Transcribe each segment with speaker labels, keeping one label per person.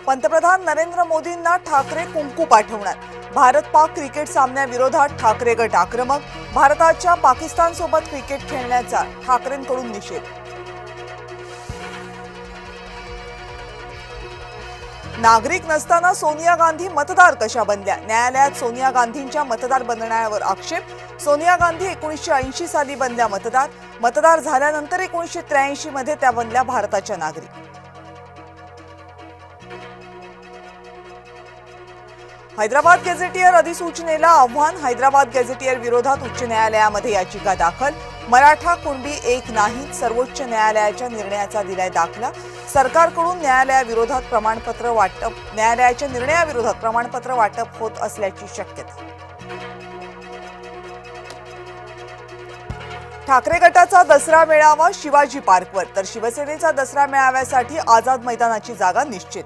Speaker 1: पंतप्रधान नरेंद्र मोदींना ठाकरे कुंकू पाठवणार। भारत पाक क्रिकेट सामन्याविरोधात ठाकरे गट आक्रमक। भारताच्या पाकिस्तानसोबत क्रिकेट खेळण्याचा ठाकरेंकडून निषेध। नागरिक नसताना सोनिया गांधी मतदार कशा बनल्या? न्यायालयात सोनिया गांधींच्या मतदार बनण्यावर आक्षेप। सोनिया गांधी 1980 साली बनल्या मतदार। मतदार झाल्यानंतर 1983 मध्ये त्या बनल्या भारताच्या नागरिक। हैदराबाद गॅझेटियर अधिसूचनेला आव्हान। हैदराबाद गॅझेटियर विरोधात उच्च न्यायालयामध्ये याचिका दाखल। मराठा कुणबी एक नाही, सर्वोच्च न्यायालयाच्या निर्णयाचा दिलाय दाखला। सरकारकडून न्यायालयाच्या निर्णयाविरोधात प्रमाणपत्र वाटप होत असल्याची शक्यता। ठाकरे गटाचा दसरा मेळावा शिवाजी पार्कवर, तर शिवसेनेचा दसरा मेळाव्यासाठी आझाद मैदानाची जागा निश्चित।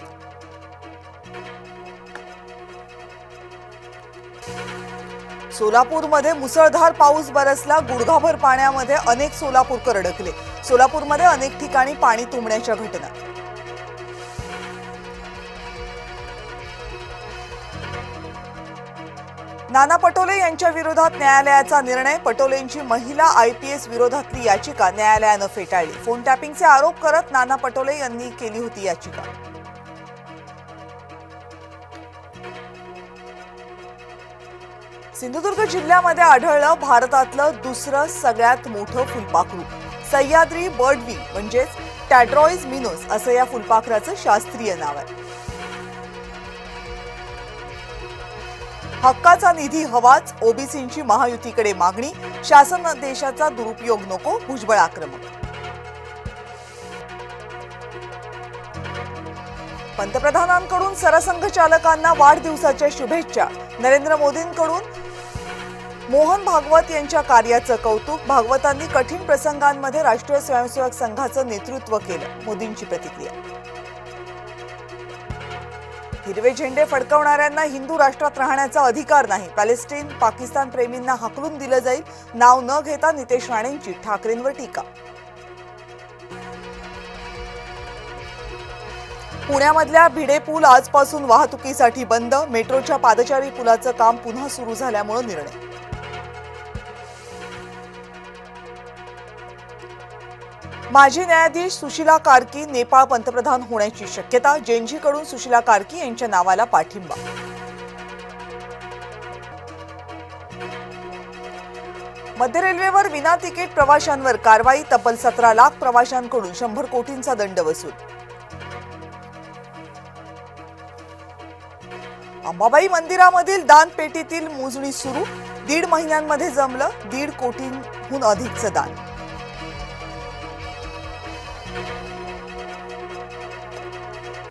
Speaker 1: सोलापूरमध्ये मुसळधार पाऊस बरसला। गुडघाभर पाण्यामध्ये अनेक सोलापूरकर अडकले। सोलापूरमध्ये अनेक ठिकाणी पाणी तुंबण्याच्या घटना। नाना पटोले यांच्या विरोधात न्यायालयाचा निर्णय। पटोलेंची महिला IPS विरोधातली याचिका न्यायालयानं फेटाळली। फोन टॅपिंगचे आरोप करत नाना पटोले यांनी केली होती याचिका। सिंधुदुर्ग जिल्ह्यामध्ये आढळलं भारतातलं दुसरं सगळ्यात मोठं फुलपाखरू। सह्याद्री बर्डविंग म्हणजेच टॅड्रॉइज मिनोस असं या फुलपाखराचं शास्त्रीय नाव आहे। हक्काचा निधी हवाच, ओबीसींची महायुतीकडे मागणी। शासनादेशाचा दुरुपयोग नको, भुजबळ आक्रमक। पंतप्रधानांकडून सरसंघचालकांना वाढदिवसाच्या शुभेच्छा। नरेंद्र मोदींकडून मोहन भागवत यांच्या कार्याचं कौतुक। भागवतांनी कठीण प्रसंगांमध्ये राष्ट्रीय स्वयंसेवक संघाचं नेतृत्व केलं, मोदींची प्रतिक्रिया। हिरवे झेंडे फडकवणाऱ्यांना हिंदू राष्ट्रात राहण्याचा अधिकार नाही। पॅलेस्टाईन पाकिस्तान प्रेमींना हाकलून दिलं जाईल। नाव न घेता नितेश राणेंची ठाकरेंवर टीका। पुण्यामधल्या भिडे पूल आजपासून वाहतुकीसाठी बंद। मेट्रोच्या पादचारी पुलाचं काम पुन्हा सुरू झाल्यामुळे निर्णय। माजी न्यायाधीश सुशीला कार्की नेपाळ पंतप्रधान होण्याची शक्यता। जेएनजीकडून सुशीला कार्की यांच्या नावाला पाठिंबा। मध्य रेल्वेवर विना तिकीट प्रवाशांवर कारवाई। तब्बल 17 लाख प्रवाशांकडून 100 कोटींचा दंड वसूल। अंबाबाई मंदिरामधील दानपेटीतील मोजणी सुरू। 1.5 महिन्यांमध्ये जमलं 1.5 कोटींहून अधिकचं दान।